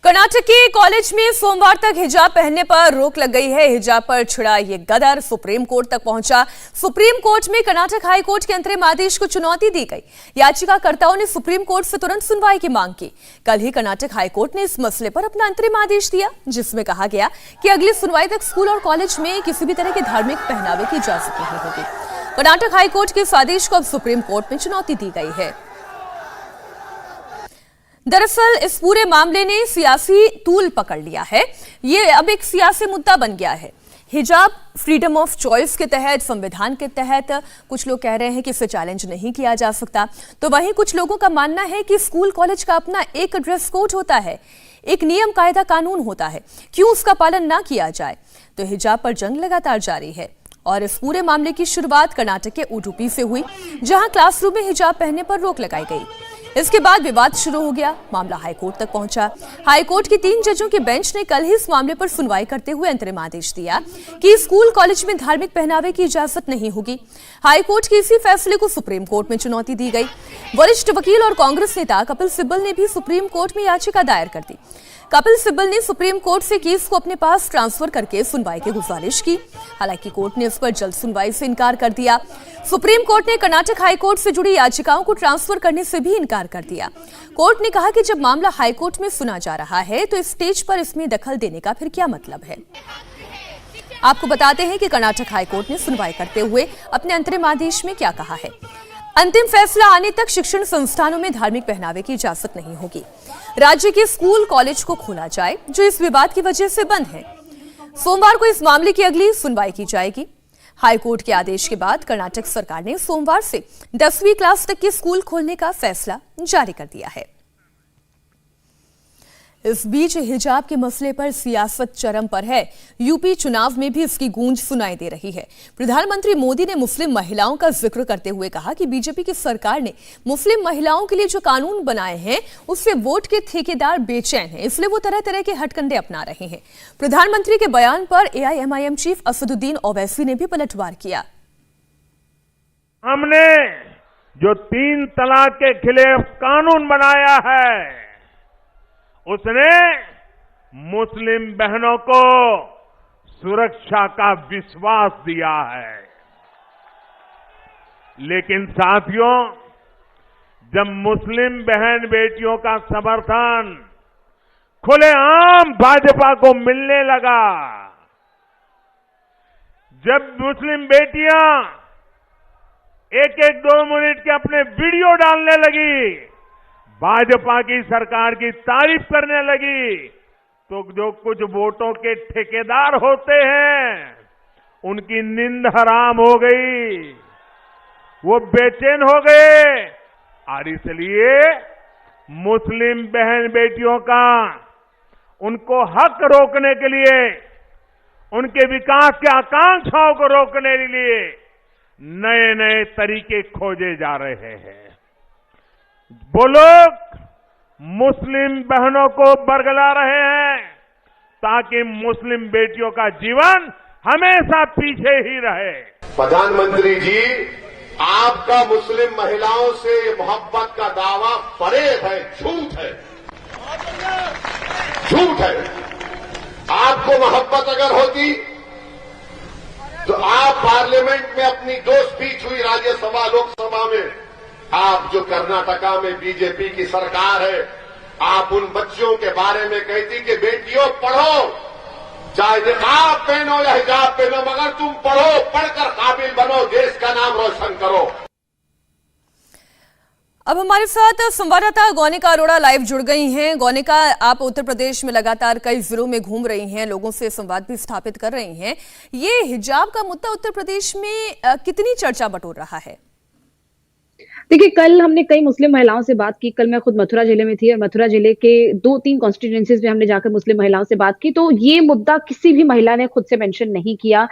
कर्नाटक के कॉलेज में सोमवार तक हिजाब पहनने पर रोक लग गई है। हिजाब पर छिड़ा ये गदर सुप्रीम कोर्ट तक पहुंचा। सुप्रीम कोर्ट में कर्नाटक हाई कोर्ट के अंतरिम आदेश को चुनौती दी गई। याचिकाकर्ताओं ने सुप्रीम कोर्ट से तुरंत सुनवाई की मांग की। कल ही कर्नाटक हाई कोर्ट ने इस मसले पर अपना अंतरिम आदेश दिया, जिसमें कहा गया कि अगली सुनवाई तक स्कूल और कॉलेज में किसी भी तरह के धार्मिक पहनावे की इजाजत नहीं होगी। कर्नाटक हाई कोर्ट के इस आदेश को अब सुप्रीम कोर्ट में चुनौती दी गई है। दरअसल इस पूरे मामले ने सियासी तूल पकड़ लिया है। ये अब एक सियासी मुद्दा बन गया है। हिजाब फ्रीडम ऑफ चॉइस के तहत, संविधान के तहत कुछ लोग कह रहे हैं कि इसे चैलेंज नहीं किया जा सकता, तो वहीं कुछ लोगों का मानना है कि स्कूल कॉलेज का अपना एक ड्रेस कोड होता है, एक नियम कायदा कानून होता है, क्यों उसका पालन ना किया जाए। तो हिजाब पर जंग लगातार जारी है और इस पूरे मामले की शुरुआत कर्नाटक के उडुपी से हुई, जहां क्लासरूम में हिजाब पहनने पर रोक लगाई गई। इसके बाद विवाद शुरू हो गया। मामला हाईकोर्ट तक पहुंचा। हाईकोर्ट की 3 जजों की बेंच ने कल ही इस मामले पर सुनवाई करते हुए अंतरिम आदेश दिया कि स्कूल कॉलेज में धार्मिक पहनावे की इजाजत नहीं होगी। हाईकोर्ट के इसी फैसले को सुप्रीम कोर्ट में चुनौती दी गई। वरिष्ठ वकील और कांग्रेस नेता कपिल सिब्बल ने भी सुप्रीम कोर्ट में याचिका दायर कर दी। कपिल सिब्बल ने सुप्रीम कोर्ट से केस को अपने पास ट्रांसफर करके सुनवाई की गुजारिश की। हालांकि कोर्ट ने इस पर जल्द सुनवाई से इनकार कर दिया। सुप्रीम कोर्ट ने कर्नाटक हाई कोर्ट से जुड़ी याचिकाओं को ट्रांसफर करने से भी इनकार कर दिया। कोर्ट ने कहा कि जब मामला हाई कोर्ट में सुना जा रहा है तो इस स्टेज पर इसमें दखल देने का फिर क्या मतलब है। आपको बताते हैं कि कर्नाटक हाई कोर्ट ने सुनवाई करते हुए अपने अंतरिम आदेश में क्या कहा है। अंतिम फैसला आने तक शिक्षण संस्थानों में धार्मिक पहनावे की इजाजत नहीं होगी। राज्य के स्कूल कॉलेज को खोला जाए जो इस विवाद की वजह से बंद है। सोमवार को इस मामले की अगली सुनवाई की जाएगी। हाईकोर्ट के आदेश के बाद कर्नाटक सरकार ने सोमवार से 10वीं क्लास तक के स्कूल खोलने का फैसला जारी कर दिया है। इस बीच हिजाब के मसले पर सियासत चरम पर है। यूपी चुनाव में भी इसकी गूंज सुनाई दे रही है। प्रधानमंत्री मोदी ने मुस्लिम महिलाओं का जिक्र करते हुए कहा कि बीजेपी की सरकार ने मुस्लिम महिलाओं के लिए जो कानून बनाए हैं उससे वोट के ठेकेदार बेचैन हैं, इसलिए वो तरह तरह के हथकंडे अपना रहे हैं। प्रधानमंत्री के बयान पर एआईएमआईएम चीफ असदुद्दीन ओवैसी ने भी पलटवार किया। हमने जो 3 तलाक के खिलाफ कानून बनाया है उसने मुस्लिम बहनों को सुरक्षा का विश्वास दिया है। लेकिन साथियों, जब मुस्लिम बहन बेटियों का समर्थन खुलेआम भाजपा को मिलने लगा, जब मुस्लिम बेटियां 1-1, 2 मिनट के अपने वीडियो डालने लगी, भाजपा की सरकार की तारीफ करने लगी, तो जो कुछ वोटों के ठेकेदार होते हैं उनकी नींद हराम हो गई, वो बेचैन हो गए। और इसलिए मुस्लिम बहन बेटियों का उनको हक रोकने के लिए, उनके विकास की आकांक्षाओं को रोकने के लिए नए नए तरीके खोजे जा रहे हैं। वो लोग मुस्लिम बहनों को बरगला रहे हैं ताकि मुस्लिम बेटियों का जीवन हमेशा पीछे ही रहे। प्रधानमंत्री जी, आपका मुस्लिम महिलाओं से मोहब्बत का दावा फरेब है, झूठ है, झूठ है। आपको मोहब्बत अगर होती तो आप पार्लियामेंट में अपनी जो स्पीच हुई राज्यसभा लोकसभा में, आप जो कर्नाटका में बीजेपी की सरकार है, आप उन बच्चियों के बारे में कहती कि बेटियों पढ़ो, चाहे निकाब पहनो या हिजाब पहनो, मगर तुम पढ़ो, पढ़कर काबिल बनो, देश का नाम रोशन करो। अब हमारे साथ संवाददाता गौनिका अरोड़ा लाइव जुड़ गई हैं। गौनिका, आप उत्तर प्रदेश में लगातार कई जिलों में घूम रही हैं, लोगों से संवाद भी स्थापित कर रही हैं। ये हिजाब का मुद्दा उत्तर प्रदेश में कितनी चर्चा बटोर रहा है? देखिए, कल हमने कई मुस्लिम महिलाओं से बात की। कल मैं खुद मथुरा जिले में थी और मथुरा जिले के 2-3 कॉन्स्टिट्यूएंसीज में हमने जाकर मुस्लिम महिलाओं से बात की, तो ये मुद्दा किसी भी महिला ने खुद से मेंशन नहीं किया।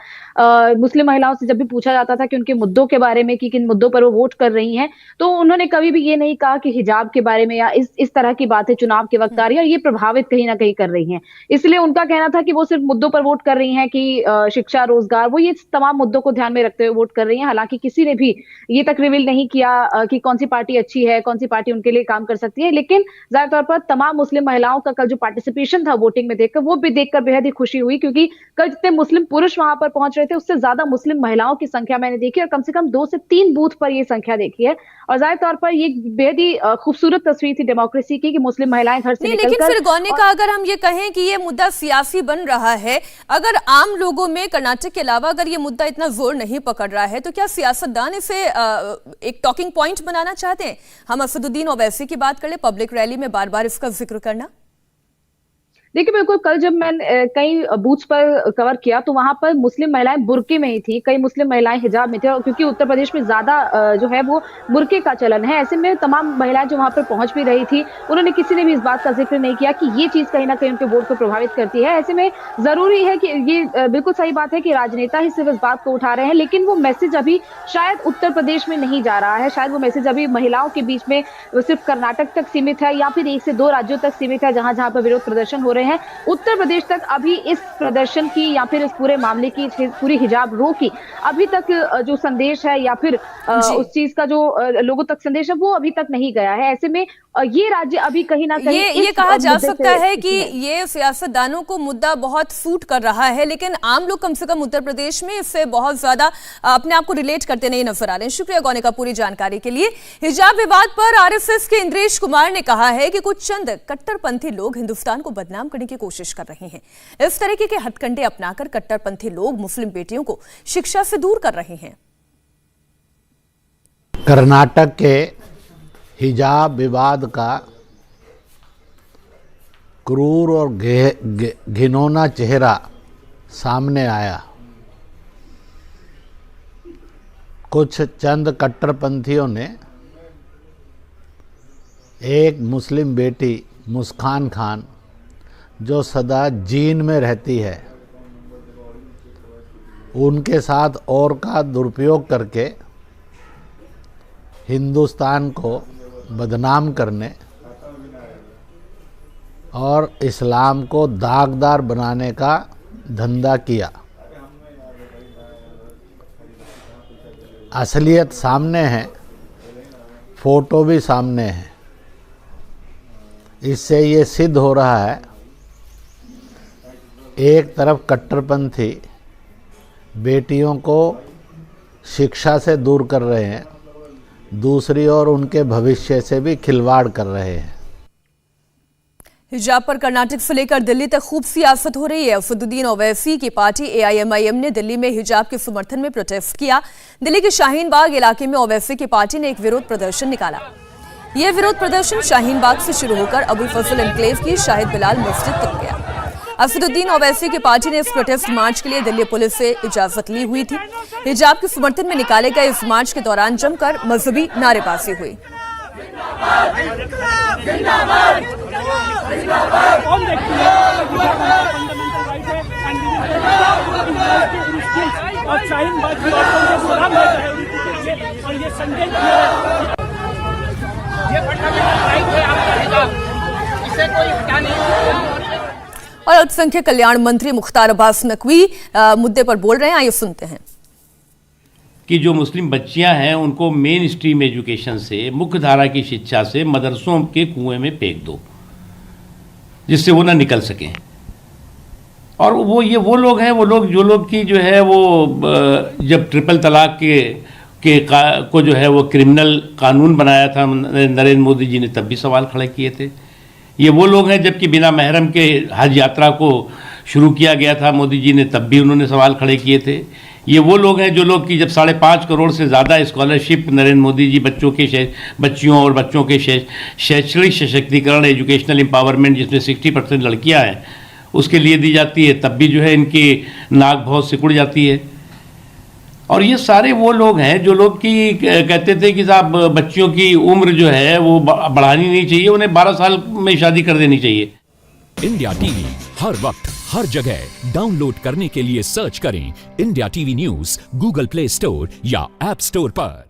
मुस्लिम महिलाओं से जब भी पूछा जाता था कि उनके मुद्दों के बारे में, कि किन मुद्दों पर वो वोट कर रही हैं, तो उन्होंने कभी भी ये नहीं कहा कि हिजाब के बारे में या इस तरह की बातें चुनाव के वक्त आ रही है और ये प्रभावित कहीं ना कहीं कर रही हैं। इसलिए उनका कहना था कि वो सिर्फ मुद्दों पर वोट कर रही हैं कि शिक्षा, रोजगार, वो ये तमाम मुद्दों को ध्यान में रखते हुए वोट कर रही हैं। हालांकि किसी ने भी ये तक रिवील नहीं किया कि कौन सी पार्टी अच्छी है, कौन सी पार्टी उनके लिए काम कर सकती है, लेकिन जाहिर तौर पर तमाम मुस्लिम महिलाओं का कल जो पार्टिसिपेशन था वोटिंग में देखकर, वो भी देखकर बेहद ही खुशी हुई, क्योंकि कल जितने मुस्लिम पुरुष वहां पर पहुंच रहे थे उससे ज्यादा मुस्लिम महिलाओं की संख्या मैंने देखी, और कम से कम 2 से 3 बूथ पर ये संख्या देखी है। और जाहिर तौर पर ये बेहद ही खूबसूरत तस्वीर थी डेमोक्रेसी की, कि मुस्लिम महिलाएं घर से नहीं, लेकिन फिर गौनिका, और अगर हम ये कहें कि ये मुद्दा सियासी बन रहा है, अगर आम लोगों में कर्नाटक के अलावा अगर ये मुद्दा इतना जोर नहीं पकड़ रहा है, तो क्या सियासतदान इसे एक टॉकिंग पॉइंट बनाना चाहते हैं? हम असदुद्दीन ओवैसी की बात कर ले, पब्लिक रैली में बार बार इसका जिक्र करना। देखिए, बिल्कुल कल जब मैंने कई बूथ्स पर कवर किया तो वहां पर मुस्लिम महिलाएं बुर्के में ही थी, कई मुस्लिम महिलाएं हिजाब में थे, और क्योंकि उत्तर प्रदेश में ज्यादा जो है वो बुर्के का चलन है, ऐसे में तमाम महिलाएं जो वहां पर पहुंच भी रही थी, उन्होंने किसी ने भी इस बात का जिक्र नहीं किया कि ये चीज कहीं ना कहीं उनके वोट को प्रभावित करती है। ऐसे में जरूरी है कि ये बिल्कुल सही बात है कि राजनेता ही सिर्फ इस बात को उठा रहे हैं, लेकिन वो मैसेज अभी शायद उत्तर प्रदेश में नहीं जा रहा है, शायद वो मैसेज अभी महिलाओं के बीच में सिर्फ कर्नाटक तक सीमित है, या फिर 1 से 2 राज्यों तक सीमित है जहां जहां पर विरोध प्रदर्शन हो रहे हैं। उत्तर प्रदेश तक अभी इस प्रदर्शन की या फिर इस पूरे मामले की, पूरी हिजाब रो की अभी तक जो संदेश है या फिर उस चीज का जो लोगों तक संदेश है, वो अभी तक नहीं गया है। ऐसे में ये राज्य अभी कहीं ना कहीं ये कहा जा सकता है कि ये सियासतदानों को मुद्दा बहुत सूट कर रहा है, लेकिन आम लोग कम से कम उत्तर प्रदेश में इससे बहुत ज्यादा अपने आप को रिलेट करते नहीं नजर आ रहे हैं। शुक्रिया गौनिका पूरी जानकारी के लिए। हिजाब विवाद पर आरएसएस के इंद्रेश कुमार ने कहा है कि कुछ चंद कट्टरपंथी लोग हिंदुस्तान को बदनाम करने की कोशिश कर रहे हैं। इस तरीके के हथकंडे अपनाकर कट्टरपंथी लोग मुस्लिम बेटियों को शिक्षा से दूर कर रहे हैं। कर्नाटक के हिजाब विवाद का क्रूर और घिनौना चेहरा सामने आया। कुछ चंद कट्टरपंथियों ने एक मुस्लिम बेटी मुस्कान खान, जो सदा जीन में रहती है, उनके साथ और का दुरुपयोग करके हिंदुस्तान को बदनाम करने और इस्लाम को दागदार बनाने का धंधा किया। असलियत सामने है, फोटो भी सामने है। इससे ये सिद्ध हो रहा है, एक तरफ कट्टरपंथी बेटियों को शिक्षा से दूर कर रहे हैं, दूसरी ओर उनके भविष्य से भी खिलवाड़ कर रहे हैं। हिजाब पर कर्नाटक से लेकर दिल्ली तक खूब सियासत हो रही है। असदुद्दीन ओवैसी की पार्टी AIMIM ने दिल्ली में हिजाब के समर्थन में प्रोटेस्ट किया। दिल्ली के शाहीन बाग इलाके में ओवैसी की पार्टी ने एक विरोध प्रदर्शन निकाला। यह विरोध प्रदर्शन शाहीन बाग से शुरू होकर अबुल फजल एनक्लेव की शाहिद बिलाल मस्जिद तक गया। असदुद्दीन ओवैसी की पार्टी ने इस प्रोटेस्ट मार्च के लिए दिल्ली पुलिस से इजाजत ली हुई थी। हिजाब के समर्थन में निकाले गए इस मार्च के दौरान जमकर मजहबी नारेबाजी हुई। और अल्पसंख्यक कल्याण मंत्री मुख्तार अब्बास नकवी मुद्दे पर बोल रहे हैं, आइए सुनते हैं। कि जो मुस्लिम बच्चियां हैं उनको मेन स्ट्रीम एजुकेशन से, मुख्य धारा की शिक्षा से मदरसों के कुएं में फेंक दो, जिससे वो ना निकल सकें। और वो लोग हैं, जो लोग की जो है वो जब ट्रिपल तलाक को जो है वो क्रिमिनल कानून बनाया था नरेंद्र मोदी जी ने, तब भी सवाल खड़े किए थे। ये वो लोग हैं जबकि बिना महरम के हज यात्रा को शुरू किया गया था मोदी जी ने, तब भी उन्होंने सवाल खड़े किए थे। ये वो लोग हैं जो लोग की जब 5.5 करोड़ से ज़्यादा स्कॉलरशिप नरेंद्र मोदी जी बच्चियों और बच्चों के शैक्षणिक सशक्तिकरण, एजुकेशनल एम्पावरमेंट, जिसमें 60% लड़कियां हैं, उसके लिए दी जाती है, तब भी जो है इनकी नाक बहुत सिकुड़ जाती है। और ये सारे वो लोग हैं जो लोग की कहते थे कि साहब बच्चियों की उम्र जो है वो बढ़ानी नहीं चाहिए, उन्हें 12 साल में शादी कर देनी चाहिए। इंडिया टीवी हर वक्त हर जगह डाउनलोड करने के लिए सर्च करें India TV news Google play store या ऐप स्टोर पर।